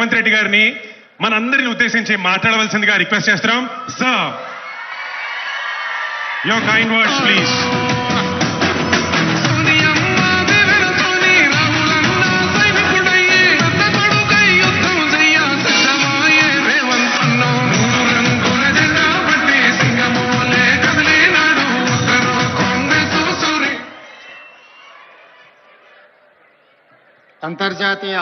రేవంత్ రెడ్డి గారిని మనందరిని ఉద్దేశించి మాట్లాడవలసిందిగా రిక్వెస్ట్ చేస్తున్నాం. Sir, your kind words please. అంతర్జాతీయ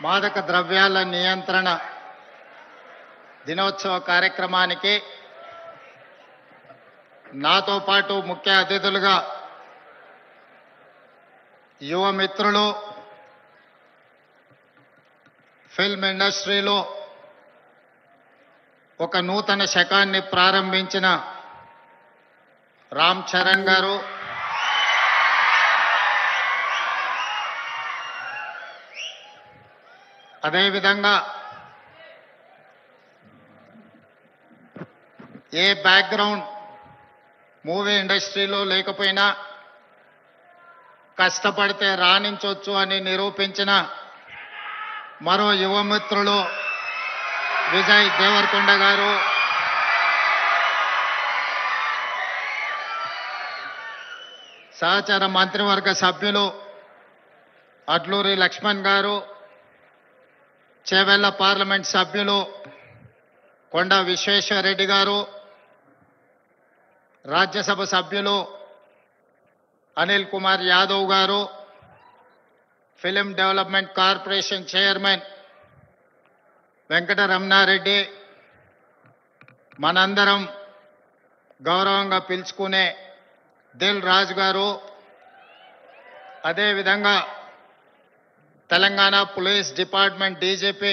మాదక ద్రవ్యాల నియంత్రణ దినోత్సవ కార్యక్రమానికి నాతో పాటు ముఖ్య అతిథులుగా యువ మిత్రులు, ఫిల్మ్ ఇండస్ట్రీలో ఒక నూతన శకాన్ని ప్రారంభించిన రామ్ చరణ్ గారు, అదేవిధంగా ఏ బ్యాక్గ్రౌండ్ మూవీ ఇండస్ట్రీలో లేకపోయినా కష్టపడితే రాణించవచ్చు అని నిరూపించిన మరో యువమిత్రులు విజయ్ దేవరకొండ గారు, సహచర మంత్రివర్గ సభ్యులు అడ్లూరి లక్ష్మణ్ గారు, చేవెళ్ల పార్లమెంట్ సభ్యులు కొండ విశ్వేశ్వరరెడ్డి గారు, రాజ్యసభ సభ్యులు Anil Kumar Yadav garu, film development corporation chairman Venkataramana Reddy, మనందరం గౌరవంగా పిలుచుకునే దిల్ రాజు గారు, అదేవిధంగా Telangana police department DGP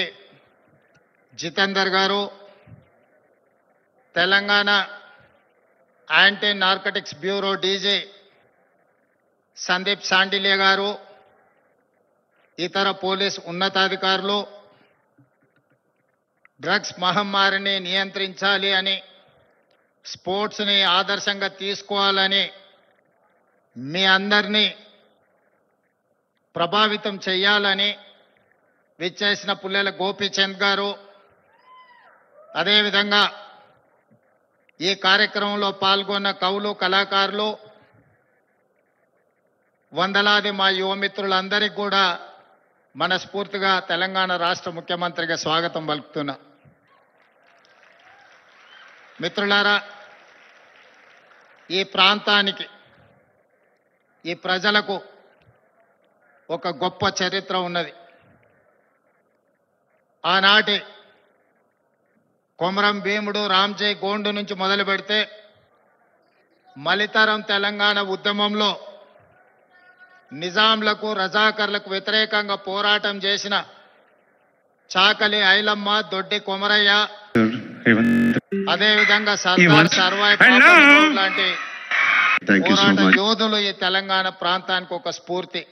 Jitender garu, Telangana anti narcotics bureau DG Sandeep Shandilya garu, ఇతర పోలీస్ ఉన్నతాధికారులు, డ్రగ్స్ మహమ్మారిని నియంత్రించాలి అని, స్పోర్ట్స్ని ఆదర్శంగా తీసుకోవాలని మీ అందరినీ ప్రభావితం చేయాలని విచ్చేసిన పుల్లెల గోపీచంద్ గారు, అదేవిధంగా ఈ కార్యక్రమంలో పాల్గొన్న కవులు, కళాకారులు, వందలాది మా యువమిత్రులందరికీ కూడా మనస్ఫూర్తిగా తెలంగాణ రాష్ట్ర ముఖ్యమంత్రిగా స్వాగతం పలుకుతున్నా. మిత్రులారా, ఈ ప్రాంతానికి, ఈ ప్రజలకు ఒక గొప్ప చరిత్ర ఉన్నది. ఆనాటి కొమరం భీముడు, రామ్జీ గోండు నుంచి మొదలు పెడితే మలితరం తెలంగాణ ఉద్యమంలో నిజాంలకు, రజాకర్లకు వ్యతిరేకంగా పోరాటం చేసిన చాకలి ఐలమ్మ, దొడ్డి కొమరయ్య, అదేవిధంగా సర్దార్ సర్వాయి పాపన్న లాంటి పోరాట యోధులు ఈ తెలంగాణ ప్రాంతానికి ఒక స్ఫూర్తి.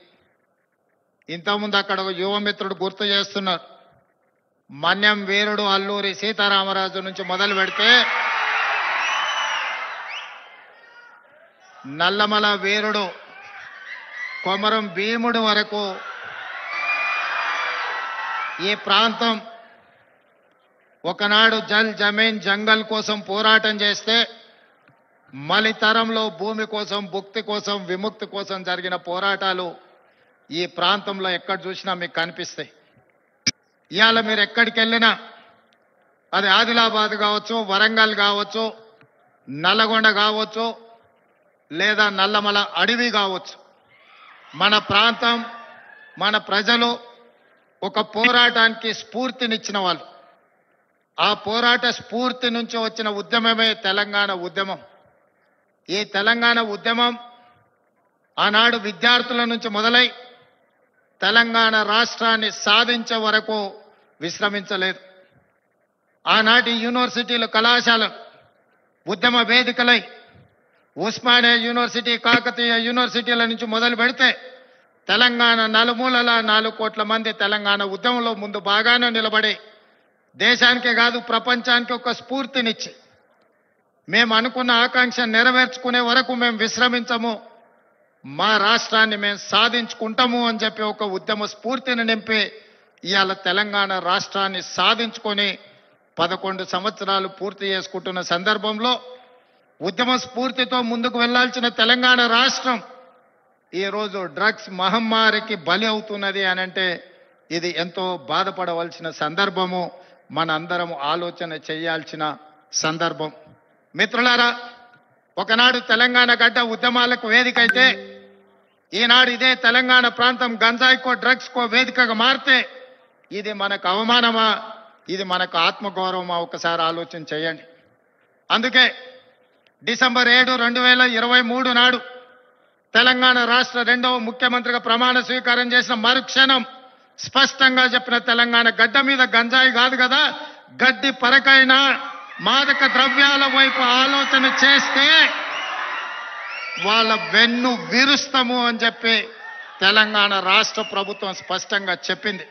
ఇంతకుముందు అక్కడ ఒక యువమిత్రుడు గుర్తు చేస్తున్నారు, మన్యం వీరుడు అల్లూరి సీతారామరాజు నుంచి మొదలు పెడితే నల్లమల వీరుడు కొమరం భీముడు వరకు ఈ ప్రాంతం ఒకనాడు జల్ జమీన్ జంగల్ కోసం పోరాటం చేస్తే మలితరంలో భూమి కోసం, భుక్తి కోసం, విముక్తి కోసం జరిగిన పోరాటాలు ఈ ప్రాంతంలో ఎక్కడ చూసినా మీకు కనిపిస్తాయి. ఇవాళ మీరు ఎక్కడికి వెళ్ళినా, అది ఆదిలాబాద్ కావచ్చు, వరంగల్ కావచ్చు, నల్లగొండ కావచ్చు, లేదా నల్లమల అడవి కావచ్చు, మన ప్రాంతం, మన ప్రజలు ఒక పోరాటానికి స్ఫూర్తినిచ్చిన వాళ్ళు. ఆ పోరాట స్ఫూర్తి నుంచి వచ్చిన ఉద్యమమే తెలంగాణ ఉద్యమం. ఈ తెలంగాణ ఉద్యమం ఆనాడు విద్యార్థుల నుంచి మొదలై తెలంగాణ రాష్ట్రాన్ని సాధించే వరకు విశ్రమించలేదు. ఆనాటి యూనివర్సిటీలు, కళాశాలలు ఉద్యమ వేదికలై ఉస్మానియా యూనివర్సిటీ, కాకతీయ యూనివర్సిటీల నుంచి మొదలు పెడితే తెలంగాణ నలుమూలల 4 కోట్ల మంది తెలంగాణ ఉద్యమంలో ముందు బాగానే నిలబడి దేశానికే కాదు ప్రపంచానికి ఒక స్ఫూర్తినిచ్చి మేము అనుకున్న ఆకాంక్ష నెరవేర్చుకునే వరకు మేము విశ్రమించము, మా రాష్ట్రాన్ని మేము సాధించుకుంటాము అని చెప్పి ఒక ఉద్యమ స్ఫూర్తిని నింపి ఇవాళ తెలంగాణ రాష్ట్రాన్ని సాధించుకొని 11 సంవత్సరాలు పూర్తి చేసుకుంటున్న సందర్భంలో ఉద్యమ స్ఫూర్తితో ముందుకు వెళ్లాల్సిన తెలంగాణ రాష్ట్రం ఈరోజు డ్రగ్స్ మహమ్మారికి బలి అవుతున్నది అనంటే ఇది ఎంతో బాధపడవలసిన సందర్భము. మనందరం ఆలోచన చేయాల్సిన సందర్భం. మిత్రులారా, ఒకనాడు తెలంగాణ గడ్డ ఉద్యమాలకు వేదిక అయితే ఈనాడు ఇదే తెలంగాణ ప్రాంతం గంజాయికో డ్రగ్స్కో వేదికగా మారితే ఇది మనకు అవమానమా, ఇది మనకు ఆత్మగౌరవమా? ఒకసారి ఆలోచన చేయండి. అందుకే డిసెంబర్ 7, 2023 నాడు తెలంగాణ రాష్ట్ర 2వ ముఖ్యమంత్రిగా ప్రమాణ స్వీకారం చేసిన మరుక్షణం స్పష్టంగా చెప్పిన తెలంగాణ గడ్డ మీద గంజాయి కాదు కదా, గడ్డి పరకైనా మాదక ద్రవ్యాల వైపు ఆలోచన చేస్తే వాళ్ళ వెన్ను విరుస్తాము అని చెప్పి తెలంగాణ రాష్ట్ర ప్రభుత్వం స్పష్టంగా చెప్పింది.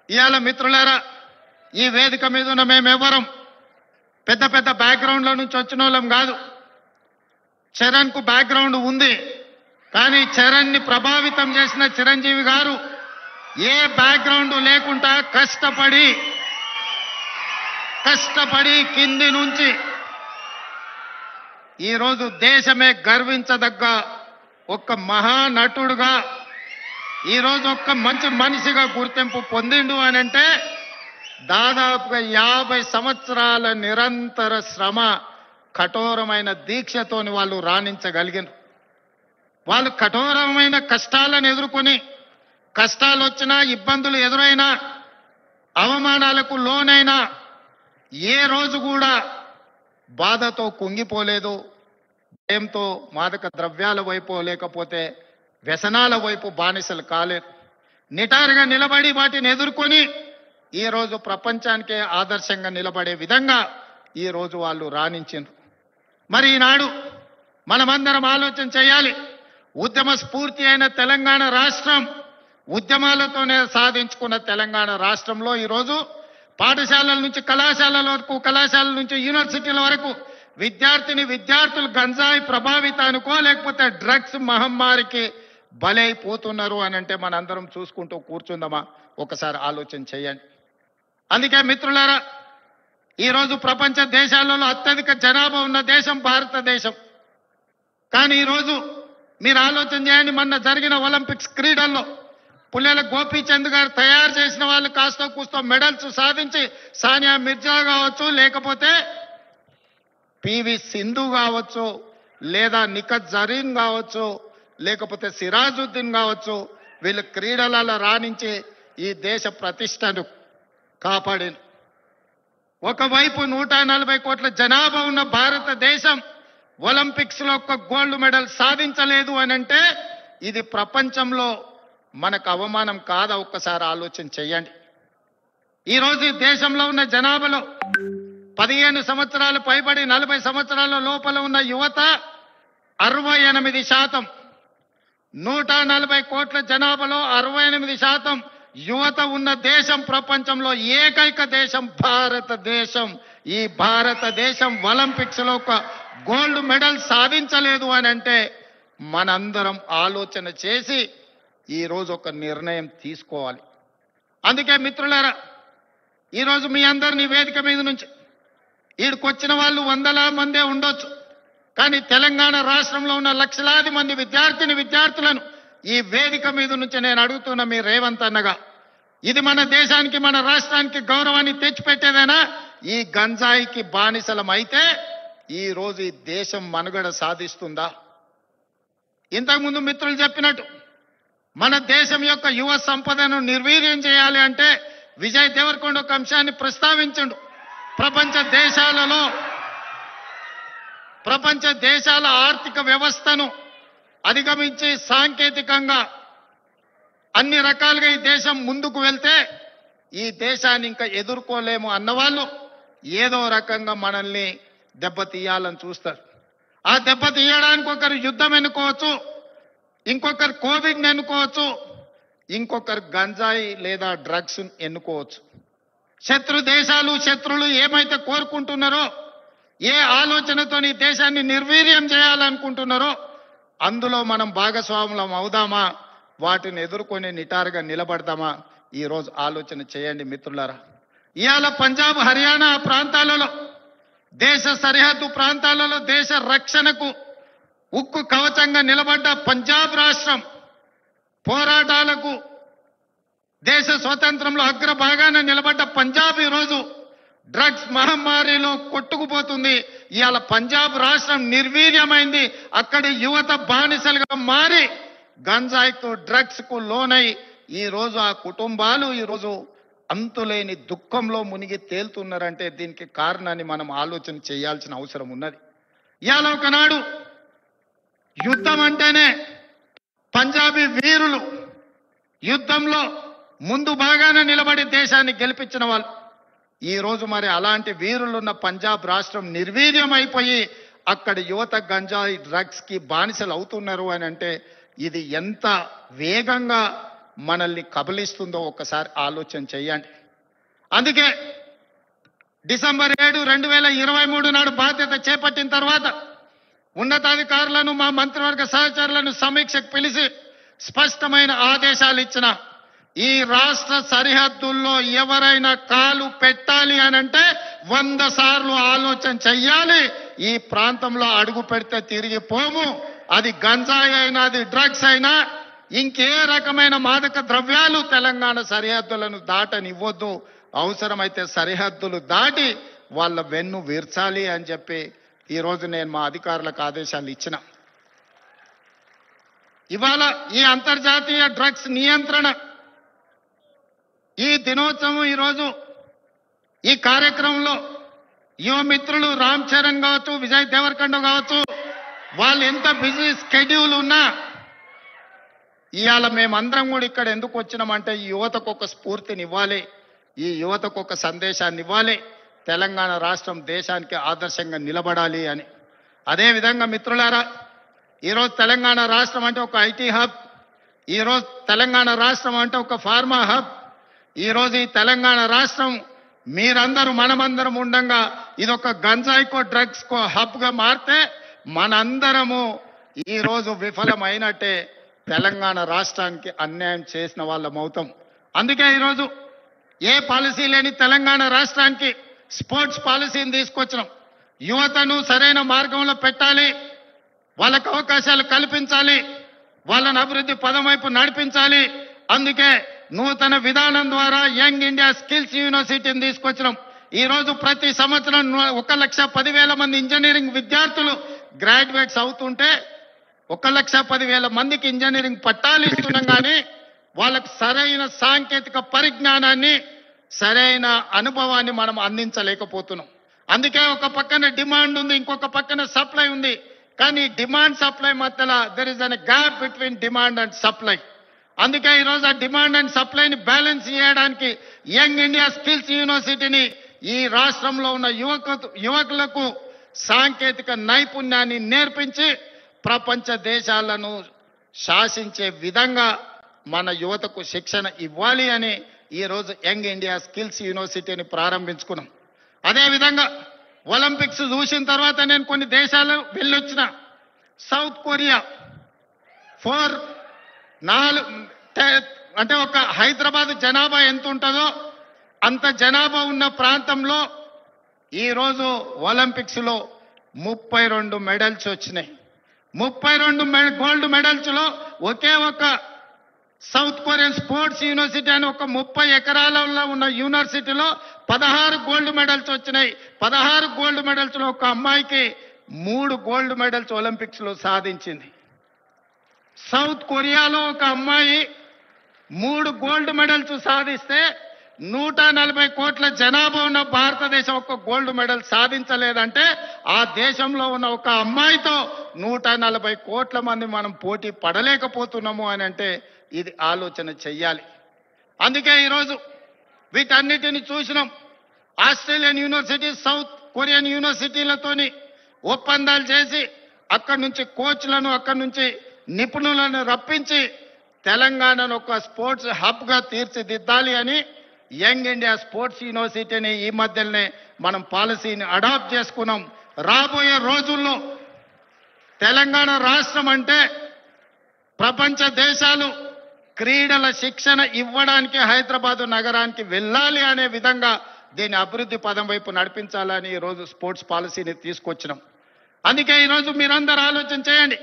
ఇవాళ మిత్రులారా, ఈ వేదిక మీద ఉన్న మేమెవరం పెద్ద పెద్ద బ్యాక్గ్రౌండ్ల నుంచి వచ్చిన వాళ్ళం కాదు. చరణ్ కు బ్యాక్గ్రౌండ్ ఉంది, కానీ చరణ్ ని ప్రభావితం చేసిన చిరంజీవి గారు ఏ బ్యాక్గ్రౌండ్ లేకుండా కష్టపడి కింది నుంచి ఈరోజు దేశమే గర్వించదగ్గ ఒక్క మహానటుడుగా ఈరోజు ఒక్క మంచి మనిషిగా గుర్తింపు పొందిండు అనంటే దాదాపుగా 50 సంవత్సరాల నిరంతర శ్రమ, కఠోరమైన దీక్షతోని వాళ్ళు రాణించగలిగిన వాళ్ళు కఠోరమైన కష్టాలను ఎదుర్కొని, కష్టాలు వచ్చినా, ఇబ్బందులు ఎదురైనా, అవమానాలకు లోనైనా ఏ రోజు కూడా బాధతో కుంగిపోలేదు. భయంతో మాదక ద్రవ్యాల వైపు లేకపోతే వ్యసనాల వైపు బానిసలు కాలేదు. నిటారుగా నిలబడి వాటిని ఎదుర్కొని ఈరోజు ప్రపంచానికే ఆదర్శంగా నిలబడే విధంగా ఈరోజు వాళ్ళు రాణించారు. మరి ఈనాడు మనమందరం ఆలోచన చేయాలి. ఉద్యమ స్ఫూర్తి అయిన తెలంగాణ రాష్ట్రం, ఉద్యమాలతోనే సాధించుకున్న తెలంగాణ రాష్ట్రంలో ఈరోజు పాఠశాలల నుంచి కళాశాలల వరకు, కళాశాలల నుంచి యూనివర్సిటీల వరకు విద్యార్థులు గంజాయి ప్రభావితానికో లేకపోతే డ్రగ్స్ మహమ్మారికి బలైపోతున్నారు అనంటే మనందరం చూసుకుంటూ కూర్చుందామా? ఒకసారి ఆలోచన చేయండి. అందుకే మిత్రులారా, ఈరోజు ప్రపంచ దేశాలలో అత్యధిక జనాభా ఉన్న దేశం భారతదేశం. కానీ ఈరోజు మీరు ఆలోచన చేయండి, మొన్న జరిగిన ఒలింపిక్స్ క్రీడల్లో పుల్లెల గోపీచంద్ గారు తయారు చేసిన వాళ్ళు కాస్తో కూస్తో మెడల్స్ సాధించి, సానియా మిర్జా కావచ్చు, లేకపోతే పివి సింధు కావచ్చు, లేదా నిఖత్ జరీన్ కావచ్చు, లేకపోతే సిరాజుద్దీన్ కావచ్చు, వీళ్ళు క్రీడలలో రాణించి ఈ దేశ ప్రతిష్టను కాపాడింది. ఒకవైపు 140 కోట్ల జనాభా ఉన్న భారతదేశం ఒలింపిక్స్ లో ఒక్క గోల్డ్ మెడల్ సాధించలేదు అనంటే ఇది ప్రపంచంలో మనకు అవమానం కాదా? ఒక్కసారి ఆలోచన చేయండి. ఈరోజు ఈ దేశంలో ఉన్న జనాభాలో 15 సంవత్సరాలు పైబడి 40 సంవత్సరాల లోపల ఉన్న యువత 68%. 140 కోట్ల జనాభాలో 68% యువత ఉన్న దేశం ప్రపంచంలో ఏకైక దేశం భారతదేశం. ఈ భారతదేశం ఒలింపిక్స్ లో ఒక గోల్డ్ మెడల్ సాధించలేదు అనంటే మనందరం ఆలోచన చేసి ఈరోజు ఒక నిర్ణయం తీసుకోవాలి. అందుకే మిత్రులారా, ఈరోజు మీ అందరినీ వేదిక మీద నుంచి ఈడికొచ్చిన వాళ్ళు 100ల మందే ఉండొచ్చు, కానీ తెలంగాణ రాష్ట్రంలో ఉన్న లక్షలాది మంది విద్యార్థులను ఈ వేదిక మీద నుంచి నేను అడుగుతున్న మీ రేవంత్ అన్నగా, ఇది మన దేశానికి, మన రాష్ట్రానికి గౌరవాన్ని తెచ్చిపెట్టేదేనా? ఈ గంజాయికి బానిసలం అయితే ఈ రోజు ఈ దేశం మనుగడ సాధిస్తుందా? ఇంతకుముందు మిత్రులు చెప్పినట్టు మన దేశం యొక్క యువ సంపదను నిర్వీర్యం చేయాలి అంటే విజయ్ దేవరకొండ ఒక అంశాన్ని ప్రస్తావించండు. ప్రపంచ దేశాల ఆర్థిక వ్యవస్థను అధిగమించి సాంకేతికంగా అన్ని రకాలుగా ఈ దేశం ముందుకు వెళ్తే ఈ దేశాన్ని ఇంకా ఎదుర్కోలేము అన్నవాళ్ళు ఏదో రకంగా మనల్ని దెబ్బతీయాలని చూస్తారు. ఆ దెబ్బతీయడానికి ఒకరు యుద్ధం ఎన్నుకోవచ్చు, ఇంకొకరు కోవిడ్ని ఎన్నుకోవచ్చు, ఇంకొకరు గంజాయి లేదా డ్రగ్స్ ఎన్నుకోవచ్చు. శత్రులు ఏమైతే కోరుకుంటున్నారో, ఏ ఆలోచనతో ఈ దేశాన్ని నిర్వీర్యం చేయాలనుకుంటున్నారో అందులో మనం భాగస్వాములం అవుదామా? వాటిని ఎదుర్కొని నిటారుగా నిలబడదామా? ఈరోజు ఆలోచన చేయండి మిత్రులారా. ఇవాళ పంజాబ్ హర్యానా ప్రాంతాలలో, దేశ సరిహద్దు ప్రాంతాలలో దేశ రక్షణకు ఉక్కు కవచంగా నిలబడ్డ పంజాబ్ రాష్ట్రం, పోరాటాలకు దేశ స్వతంత్రంలో అగ్రభాగాన నిలబడ్డ పంజాబ్ ఈరోజు డ్రగ్స్ మహమ్మారిలో కొట్టుకుపోతుంది. ఇవాళ పంజాబ్ రాష్ట్రం నిర్వీర్యమైంది. అక్కడి యువత బానిసలుగా మారి గంజాయికు డ్రగ్స్ కు లోనై ఈరోజు ఆ కుటుంబాలు ఈరోజు అంతులేని దుఃఖంలో మునిగి తేలుతున్నారంటే దీనికి కారణాన్ని మనం ఆలోచన చేయాల్సిన అవసరం ఉన్నది. ఇవాళ ఒకనాడు యుద్ధం అంటేనే పంజాబీ వీరులు యుద్ధంలో ముందు భాగాన నిలబడి దేశాన్ని గెలిపించిన వాళ్ళు. ఈ రోజు మరి అలాంటి వీరులున్న పంజాబ్ రాష్ట్రం నిర్వీర్యమైపోయి అక్కడ యువత గంజాయి డ్రగ్స్ కి బానిసలు అవుతున్నారు అని అంటే ఇది ఎంత వేగంగా మనల్ని కబలిస్తుందో ఒక్కసారి ఆలోచన చేయండి. అందుకే డిసెంబర్ 7, 2023 నాడు బాధ్యత చేపట్టిన తర్వాత ఉన్నతాధికారులను మా మంత్రివర్గ సహచరులను సమీక్షకు పిలిచి స్పష్టమైన ఆదేశాలు ఇచ్చిన. ఈ రాష్ట్ర సరిహద్దుల్లో ఎవరైనా కాలు పెట్టాలి అనంటే 100 సార్లు ఆలోచన చెయ్యాలి. ఈ ప్రాంతంలో అడుగు పెడితే తిరిగి పోము. అది గంజాయి అయినా, అది డ్రగ్స్ అయినా, ఇంకే రకమైన మాదక ద్రవ్యాలు తెలంగాణ సరిహద్దులను దాటనివ్వద్దు. అవసరమైతే సరిహద్దులు దాటి వాళ్ళ వెన్ను విర్చాలి అని చెప్పి ఈరోజు నేను మా అధికారులకు ఆదేశాలు ఇచ్చిన. ఇవాళ ఈ అంతర్జాతీయ డ్రగ్స్ నియంత్రణ ఈ దినోత్సవం ఈరోజు ఈ కార్యక్రమంలో యువ మిత్రులు రామ్ చరణ్ కావచ్చు, విజయ్ దేవరకొండ కావచ్చు, వాళ్ళు ఎంత బిజీ స్కెడ్యూల్ ఉన్నా ఇవాళ మేమందరం కూడా ఇక్కడ ఎందుకు వచ్చినామంటే ఈ యువతకు ఒక స్ఫూర్తిని ఇవ్వాలి, ఈ యువతకు ఒక సందేశాన్ని ఇవ్వాలి, తెలంగాణ రాష్ట్రం దేశానికి ఆదర్శంగా నిలబడాలి అని. అదేవిధంగా మిత్రులారా, ఈరోజు తెలంగాణ రాష్ట్రం అంటే ఒక ఐటీ హబ్, ఈరోజు తెలంగాణ రాష్ట్రం అంటే ఒక ఫార్మా హబ్. ఈరోజు ఈ తెలంగాణ రాష్ట్రం మీరందరూ మనమందరం ఉండంగా ఇదొక గంజాయికో డ్రగ్స్కో హబ్గా మారితే మనందరము ఈరోజు విఫలమైనట్టే, తెలంగాణ రాష్ట్రానికి అన్యాయం చేసిన వాళ్ళం అవుతాం. అందుకే ఈరోజు ఏ పాలసీ లేని తెలంగాణ రాష్ట్రానికి స్పోర్ట్స్ పాలసీని తీసుకొచ్చినాం. యువతను సరైన మార్గంలో పెట్టాలి, వాళ్ళకు అవకాశాలు కల్పించాలి, వాళ్ళని అభివృద్ధి పదం వైపు నడిపించాలి. అందుకే నూతన విధానం ద్వారా యంగ్ ఇండియా స్కిల్స్ యూనివర్సిటీని తీసుకొచ్చినాం. ఈ రోజు ప్రతి సంవత్సరం 1,10,000 మంది ఇంజనీరింగ్ విద్యార్థులు గ్రాడ్యుయేట్స్ అవుతుంటే 1,10,000 మందికి ఇంజనీరింగ్ పట్టాలు ఇస్తున్నాం. కానీ వాళ్ళకి సరైన సాంకేతిక పరిజ్ఞానాన్ని, సరైన అనుభవాన్ని మనం అందించలేకపోతున్నాం. అందుకే ఒక పక్కన డిమాండ్ ఉంది, ఇంకొక పక్కన సప్లై ఉంది. కానీ డిమాండ్ సప్లై మధ్యలో there is an gap between demand and supply. అందుకే ఈరోజు ఆ డిమాండ్ అండ్ సప్లైని బ్యాలెన్స్ చేయడానికి యంగ్ ఇండియా స్కిల్స్ యూనివర్సిటీని ఈ రాష్ట్రంలో ఉన్న యువకులకు సాంకేతిక నైపుణ్యాన్ని నేర్పించి ప్రపంచ దేశాలను శాసించే విధంగా మన యువతకు శిక్షణ ఇవ్వాలి అని ఈరోజు యంగ్ ఇండియా స్కిల్స్ యూనివర్సిటీని ప్రారంభించుకున్నాం. అదేవిధంగా ఒలింపిక్స్ చూసిన తర్వాత నేను కొన్ని దేశాలు వెళ్ళొచ్చిన. సౌత్ కొరియా 4 అంటే ఒక హైదరాబాద్ జనాభా ఎంత ఉంటుందో అంత జనాభా ఉన్న ప్రాంతంలో ఈరోజు ఒలింపిక్స్ లో 32 మెడల్స్ వచ్చినాయి. 32 గోల్డ్ మెడల్స్ లో ఒకే ఒక సౌత్ కొరియన్ స్పోర్ట్స్ యూనివర్సిటీ అని ఒక 30 ఎకరాలలో ఉన్న యూనివర్సిటీలో 16 గోల్డ్ మెడల్స్ వచ్చినాయి. 16 గోల్డ్ మెడల్స్ లో ఒక అమ్మాయికి 3 గోల్డ్ మెడల్స్ ఒలింపిక్స్ లో సాధించింది. సౌత్ కొరియాలో ఒక అమ్మాయి 3 గోల్డ్ మెడల్స్ సాధిస్తే 140 కోట్ల జనాభా ఉన్న భారతదేశం ఒక గోల్డ్ మెడల్ సాధించలేదంటే ఆ దేశంలో ఉన్న ఒక అమ్మాయితో 140 కోట్ల మంది మనం పోటీ పడలేకపోతున్నాము అని అంటే ఇది ఆలోచన చెయ్యాలి. అందుకే ఈరోజు వీటన్నిటిని చూసినాం. ఆస్ట్రేలియన్ యూనివర్సిటీ, సౌత్ కొరియన్ యూనివర్సిటీలతోని ఒప్పందాలు చేసి అక్కడి నుంచి కోచ్లను, అక్కడి నుంచి నిపుణులను రప్పించి తెలంగాణను ఒక స్పోర్ట్స్ హబ్ గా తీర్చిదిద్దాలి అని యంగ్ ఇండియా స్పోర్ట్స్ యూనివర్సిటీని ఈ మధ్యనే మనం పాలసీని అడాప్ట్ చేసుకున్నాం. రాబోయే రోజుల్లో తెలంగాణ రాష్ట్రం అంటే ప్రపంచ దేశాలు క్రీడల శిక్షణ ఇవ్వడానికి హైదరాబాదు నగరానికి వెళ్ళాలి అనే విధంగా దీని అభివృద్ధి పదం వైపు నడిపించాలని ఈరోజు స్పోర్ట్స్ పాలసీని తీసుకొచ్చినాం. అందుకే ఈరోజు మీరందరూ ఆలోచన చేయండి,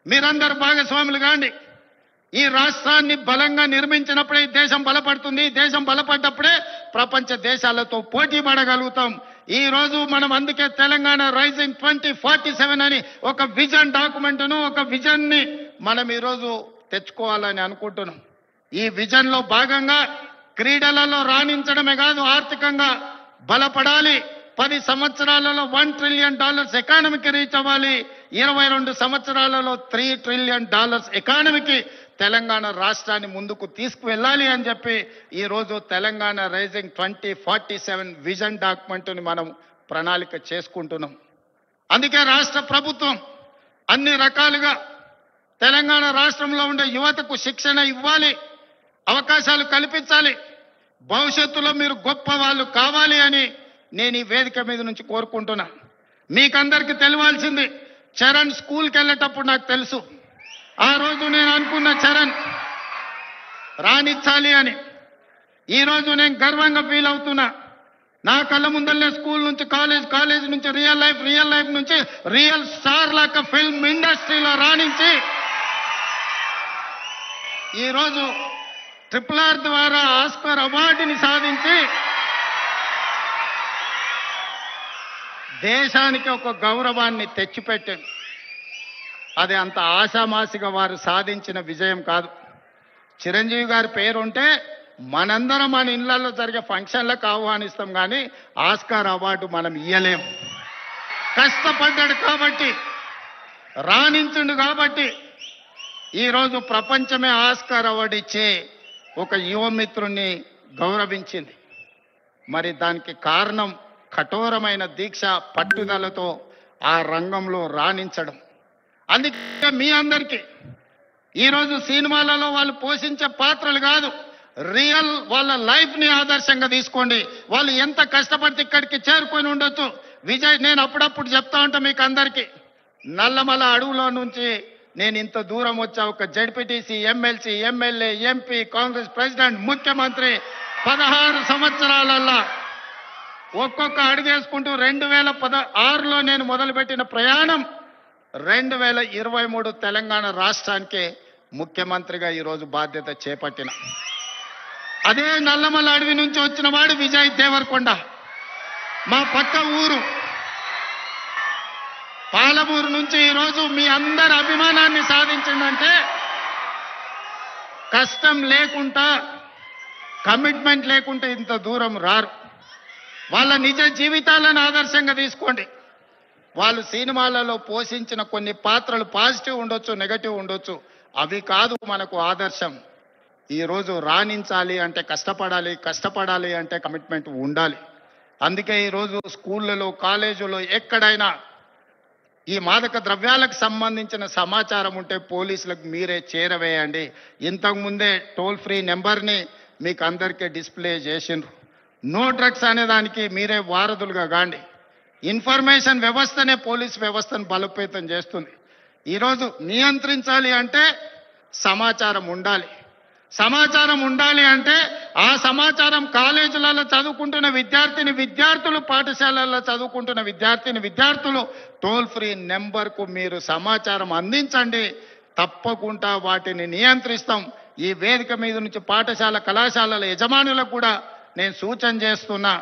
మీరందరూ భాగస్వాములు కాండి. ఈ రాష్ట్రాన్ని బలంగా నిర్మించినప్పుడే ఈ దేశం బలపడుతుంది. ఈ దేశం బలపడ్డప్పుడే ప్రపంచ దేశాలతో పోటీ పడగలుగుతాం. ఈ రోజు మనం అందుకే తెలంగాణ రైజింగ్ 2047 అని ఒక విజన్ డాక్యుమెంట్ను, ఒక విజన్ ని మనం ఈరోజు తెచ్చుకోవాలని అనుకుంటున్నాం. ఈ విజన్ లో భాగంగా క్రీడలలో రాణించడమే కాదు, ఆర్థికంగా బలపడాలి. 10 సంవత్సరాలలో $1 ట్రిలియన్ ఎకానమీకి రీచ్ అవ్వాలి. 22 సంవత్సరాలలో $3 ట్రిలియన్ ఎకానమీకి తెలంగాణ రాష్ట్రాన్ని ముందుకు తీసుకువెళ్ళాలి అని చెప్పి ఈ రోజు తెలంగాణ రైజింగ్ 2047 విజన్ డాక్యుమెంట్ని మనం ప్రణాళిక చేసుకుంటున్నాం. అందుకే రాష్ట్ర ప్రభుత్వం అన్ని రకాలుగా తెలంగాణ రాష్ట్రంలో ఉండే యువతకు శిక్షణ ఇవ్వాలి, అవకాశాలు కల్పించాలి, భవిష్యత్తులో మీరు గొప్ప వాళ్ళు కావాలి అని నేను ఈ వేదిక మీద నుంచి కోరుకుంటున్నా. మీకందరికీ తెలియాల్సింది, చరణ్ స్కూల్కి వెళ్ళేటప్పుడు నాకు తెలుసు, ఆ రోజు నేను అనుకున్న చరణ్ రాణించాలి అని. ఈరోజు నేను గర్వంగా ఫీల్ అవుతున్నా. నా కళ్ళ ముందల్లే స్కూల్ నుంచి కాలేజ్, కాలేజ్ నుంచి రియల్ లైఫ్ నుంచి రియల్ స్టార్ లాగా ఫిల్మ్ ఇండస్ట్రీలో రాణించి ఈరోజు RRR ద్వారా ఆస్కార్ అవార్డుని సాధించి దేశానికి ఒక గౌరవాన్ని తెచ్చిపెట్టాడు. అది అంత ఆశామాసిగా వారు సాధించిన విజయం కాదు. చిరంజీవి గారి పేరుంటే మనందరం మన ఇళ్లలో జరిగే ఫంక్షన్లకు ఆహ్వానిస్తాం, కానీ ఆస్కార్ అవార్డు మనం ఇయ్యలేం. కష్టపడ్డాడు కాబట్టి, రాణించుండు కాబట్టి ఈరోజు ప్రపంచమే ఆస్కార్ అవార్డు ఇచ్చే ఒక యువమిత్రుణ్ణి గౌరవించింది. మరి దానికి కారణం కఠోరమైన దీక్ష, పట్టుదలతో ఆ రంగంలో రాణించడం. అందుకే మీ అందరికీ ఈరోజు సినిమాలలో వాళ్ళు పోషించే పాత్రలు కాదు, రియల్ వాళ్ళ లైఫ్ని ఆదర్శంగా తీసుకోండి. వాళ్ళు ఎంత కష్టపడితే ఇక్కడికి చేరుకొని ఉండొచ్చు. విజయ్, నేను అప్పుడప్పుడు చెప్తా ఉంటా మీకు అందరికీ, నల్లమల అడవులో నుంచి నేను ఇంత దూరం వచ్చా. ఒక ZPTC, MLC, MLA, MP, Congress president, ముఖ్యమంత్రి 16 సంవత్సరాలల్లా ఒక్కొక్క అడుగేసుకుంటూ 2016లో నేను మొదలుపెట్టిన ప్రయాణం 2023 తెలంగాణ రాష్ట్రానికి ముఖ్యమంత్రిగా ఈరోజు బాధ్యత చేపట్టిన. అదే నల్లమల అడవి నుంచి వచ్చిన వాడు విజయ్ దేవరకొండ. మా పక్క ఊరు పాలమూరు నుంచి ఈరోజు మీ అందరి అభిమానాన్ని సాధించిందంటే కష్టం లేకుండా, కమిట్మెంట్ లేకుంటే ఇంత దూరం రారు. వాళ్ళ నిజ జీవితాలను ఆదర్శంగా తీసుకోండి. వాళ్ళు సినిమాలలో పోషించిన కొన్ని పాత్రలు పాజిటివ్ ఉండొచ్చు, నెగటివ్ ఉండొచ్చు, అవి కాదు మనకు ఆదర్శం. ఈరోజు రాణించాలి అంటే కష్టపడాలి, కష్టపడాలి అంటే కమిట్మెంట్ ఉండాలి. అందుకే ఈరోజు స్కూళ్ళలో, కాలేజీలో ఎక్కడైనా ఈ మాదక ద్రవ్యాలకు సంబంధించిన సమాచారం ఉంటే పోలీసులకు మీరే చేరవేయండి. ఇంతకుముందే టోల్ ఫ్రీ నెంబర్ని మీకు అందరికీ డిస్ప్లే చేసిండ్రు. నో డ్రగ్స్ అనే దానికి మీరే వారధులుగా కాండి. ఇన్ఫర్మేషన్ వ్యవస్థనే పోలీస్ వ్యవస్థను బలోపేతం చేస్తుంది. ఈరోజు నియంత్రించాలి అంటే సమాచారం ఉండాలి. సమాచారం ఉండాలి అంటే ఆ సమాచారం కాలేజీలలో చదువుకుంటున్న విద్యార్థులు, పాఠశాలల్లో చదువుకుంటున్న విద్యార్థులు టోల్ ఫ్రీ నెంబర్కు మీరు సమాచారం అందించండి. తప్పకుండా వాటిని నియంత్రిస్తాం. ఈ వేదిక మీద నుంచి పాఠశాల, కళాశాలల యజమానులకు కూడా నేను సూచన చేస్తున్నా,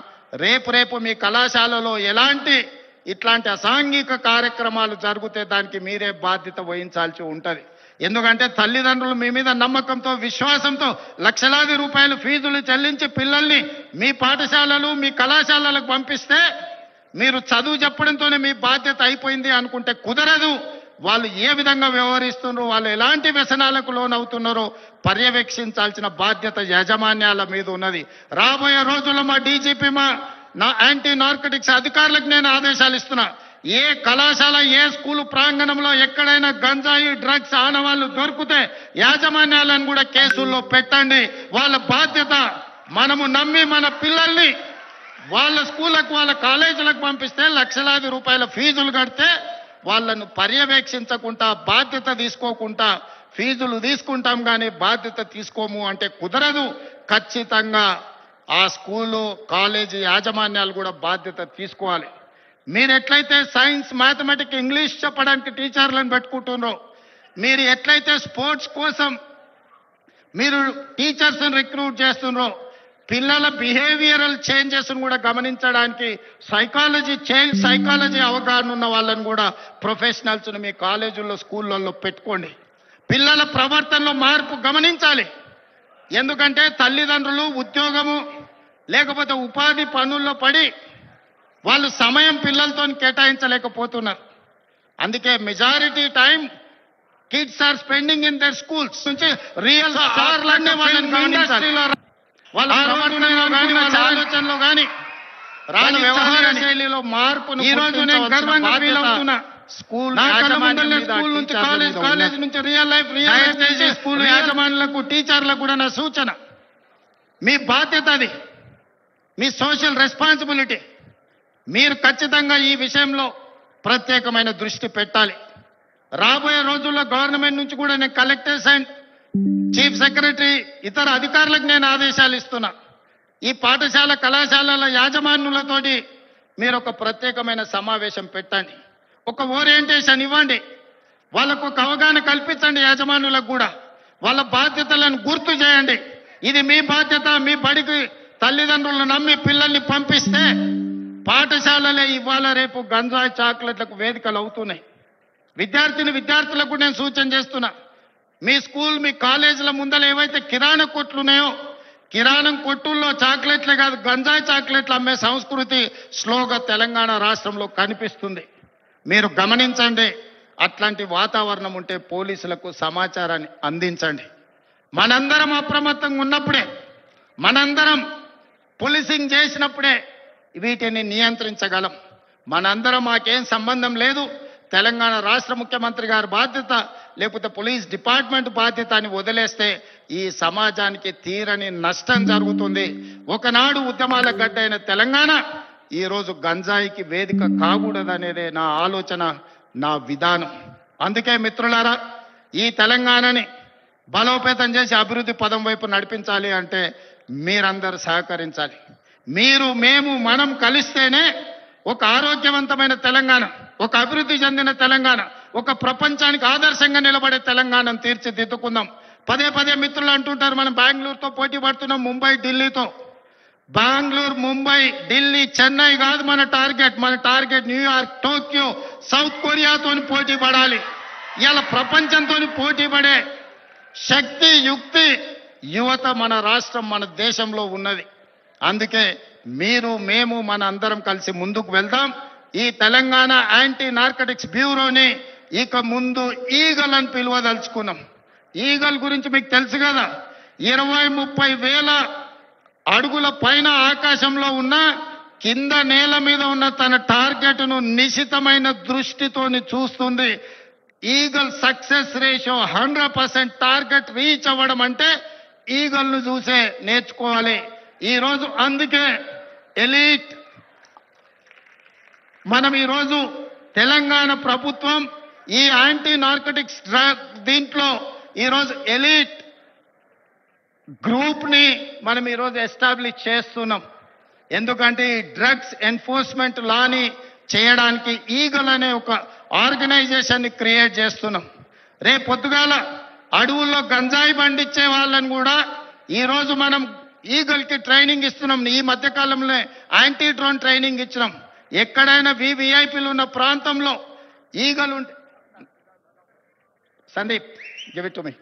రేపు మీ కళాశాలలో ఇట్లాంటి అసాంఘిక కార్యక్రమాలు జరిగితే దానికి మీరే బాధ్యత వహించాల్సి ఉంటుంది. ఎందుకంటే తల్లిదండ్రులు మీ మీద నమ్మకంతో, విశ్వాసంతో లక్షలాది రూపాయలు ఫీజులు చెల్లించి పిల్లల్ని మీ పాఠశాలలు, మీ కళాశాలలకు పంపిస్తే మీరు చదువు చెప్పడంతోనే మీ బాధ్యత అయిపోయింది అనుకుంటే కుదరదు. వాళ్ళు ఏ విధంగా వ్యవహరిస్తున్నారో, వాళ్ళు ఎలాంటి వ్యసనాలకు లోనవుతున్నారో పర్యవేక్షించాల్సిన బాధ్యత యాజమాన్యాల మీద ఉన్నది. రాబోయే రోజుల్లో మా డీజీపీ, నా యాంటీ నార్కటిక్స్ అధికారులకు నేను ఆదేశాలు ఇస్తున్నా. ఏ కళాశాల, ఏ స్కూలు ప్రాంగణంలో ఎక్కడైనా గంజాయి, డ్రగ్స్ ఆనవాళ్లు దొరికితే యాజమాన్యాలను కూడా కేసుల్లో పెట్టండి. వాళ్ళ బాధ్యత. మనము నమ్మి మన పిల్లల్ని వాళ్ళ స్కూళ్ళకు, వాళ్ళ కాలేజీలకు పంపిస్తే లక్షలాది రూపాయల ఫీజులు కడితే వాళ్ళను పర్యవేక్షించకుండా, బాధ్యత తీసుకోకుండా ఫీజులు తీసుకుంటాం కానీ బాధ్యత తీసుకోము అంటే కుదరదు. ఖచ్చితంగా ఆ స్కూలు కాలేజీ యాజమాన్యాలు కూడా బాధ్యత తీసుకోవాలి. మీరు ఎట్లయితే సైన్స్ మ్యాథమెటిక్స్ ఇంగ్లీష్ చెప్పడానికి టీచర్లను పెట్టుకుంటున్నారో, మీరు ఎట్లయితే స్పోర్ట్స్ కోసం మీరు టీచర్స్ రిక్రూట్ చేస్తున్నారో, పిల్లల బిహేవియరల్ చేంజెస్ కూడా గమనించడానికి చైల్డ్ సైకాలజీ అవగాహన ఉన్న వాళ్ళని కూడా ప్రొఫెషనల్స్ మీ కాలేజీల్లో స్కూళ్ళల్లో పెట్టుకోండి. పిల్లల ప్రవర్తనలో మార్పు గమనించాలి. ఎందుకంటే తల్లిదండ్రులు ఉద్యోగము లేకపోతే ఉపాధి పనుల్లో పడి వాళ్ళు సమయం పిల్లలతో కేటాయించలేకపోతున్నారు. అందుకే majority time kids are spending in their schools నుంచి రియల్ స్టార్లనే వాళ్ళని గమనించాలి. వాళ్ళ ప్రవర్తనలో కానీ వాళ్ళ ఆలోచనలో కానీ రాని వ్యవహార శైలిలో మార్పును ఈ రోజు నేను గర్వంగా ఫీల్ అవుతున్నా. స్కూల్ స్కూల్ నుంచి కాలేజ్ నుంచి రియల్ లైఫ్ స్కూల్ యాజమాన్యులకు టీచర్లకు కూడా నా సూచన, మీ బాధ్యత అది, మీ సోషల్ రెస్పాన్సిబిలిటీ. మీరు ఖచ్చితంగా ఈ విషయంలో ప్రత్యేకమైన దృష్టి పెట్టాలి. రాబోయే రోజుల్లో గవర్నమెంట్ నుంచి కూడా నేను కలెక్టర్స్ అండ్ చీఫ్ సెక్రటరీ ఇతర అధికారులకు నేను ఆదేశాలు ఇస్తున్నా. ఈ పాఠశాల కళాశాలల యాజమాన్యులతోటి మీరు ఒక ప్రత్యేకమైన సమావేశం పెట్టండి, ఒక ఓరియంటేషన్ ఇవ్వండి, వాళ్ళకు ఒక అవగాహన కల్పించండి. యాజమాన్యులకు కూడా వాళ్ళ బాధ్యతలను గుర్తు చేయండి. ఇది మీ బాధ్యత. మీ బడికి తల్లిదండ్రులను నమ్మి పిల్లల్ని పంపిస్తే పాఠశాలలే ఇవాళ రేపు గంజాయి చాక్లెట్లకు వేదికలు అవుతున్నాయి. విద్యార్థులకు నేను సూచన చేస్తున్నా, మీ స్కూల్ మీ కాలేజీల ముందర ఏవైతే కిరాణా కొట్లు ఉన్నాయో, కిరాణం కొట్టుల్లో చాక్లెట్లే కాదు గంజాయి చాక్లెట్లు అమ్మే సంస్కృతి స్లోగా తెలంగాణ రాష్ట్రంలో కనిపిస్తుంది. మీరు గమనించండి. అట్లాంటి వాతావరణం ఉంటే పోలీసులకు సమాచారాన్ని అందించండి. మనందరం అప్రమత్తంగా ఉన్నప్పుడే, మనందరం పోలీసింగ్ చేసినప్పుడే వీటిని నియంత్రించగలం. మనందరం మాకేం సంబంధం లేదు, తెలంగాణ రాష్ట్ర ముఖ్యమంత్రి గారి బాధ్యత లేకపోతే పోలీస్ డిపార్ట్మెంట్ బాధ్యత అని వదిలేస్తే ఈ సమాజానికి తీరని నష్టం జరుగుతుంది. ఒకనాడు ఉద్యమాల గడ్డైన తెలంగాణ ఈరోజు గంజాయికి వేదిక కాకూడదనేదే నా ఆలోచన, నా విధానం. అందుకే మిత్రులారా, ఈ తెలంగాణని బలోపేతం చేసి అభివృద్ధి పదం వైపు నడిపించాలి అంటే మీరందరూ సహకరించాలి. మీరు మేము మనం కలిస్తేనే ఒక ఆరోగ్యవంతమైన తెలంగాణ, ఒక అభివృద్ధి చెందిన తెలంగాణ, ఒక ప్రపంచానికి ఆదర్శంగా నిలబడే తెలంగాణను తీర్చిదిద్దుకుందాం. పదే పదే మిత్రులు అంటుంటారు మనం బెంగళూరుతో పోటీ పడుతున్నాం, ముంబై ఢిల్లీతో. బెంగళూరు ముంబై ఢిల్లీ చెన్నై కాదు మన టార్గెట్ న్యూయార్క్, టోక్యో, సౌత్ కొరియాతో పోటీ పడాలి. ఇలా ప్రపంచంతో పోటీ పడే శక్తి యుక్తి యువత మన రాష్ట్రం మన దేశంలో ఉన్నది. అందుకే మీరు మేము మన అందరం కలిసి ముందుకు వెళ్దాం. ఈ తెలంగాణ యాంటీ నార్కటిక్స్ బ్యూరోని ఇక ముందు ఈగల్ అని పిలువదలుచుకున్నాం. ఈగల్ గురించి మీకు తెలుసు కదా, 20-30 వేల అడుగుల పైన ఆకాశంలో ఉన్న కింద నేల మీద ఉన్న తన టార్గెట్ను నిశితమైన దృష్టితోని చూస్తుంది. Eagle success ratio 100%. Target reach అవ్వడం అంటే ఈగల్ను చూసే నేర్చుకోవాలి. ఈరోజు అందుకే ఎలీట్ మనం ఈరోజు తెలంగాణ ప్రభుత్వం ఈ యాంటీ నార్కటిక్స్ డ్రగ్ దీంట్లో ఈరోజు ఎలీట్ గ్రూప్ ని మనం ఈరోజు ఎస్టాబ్లిష్ చేస్తున్నాం. ఎందుకంటే ఈ డ్రగ్స్ ఎన్ఫోర్స్మెంట్ లాని చేయడానికి ఈగల్ అనే ఒక ఆర్గనైజేషన్ ని క్రియేట్ చేస్తున్నాం. రేపు పొద్దుగాల అడవుల్లో గంజాయి పండించే వాళ్ళని కూడా ఈరోజు మనం ఈగల్ కి ట్రైనింగ్ ఇస్తున్నాం. ఈ మధ్య కాలంలో యాంటీ డ్రోన్ ట్రైనింగ్ ఇచ్చినాం. ఎక్కడైనా వివిఐపీలు ఉన్న ప్రాంతంలో ఈగలు ఉంటే, Sandeep give it to me.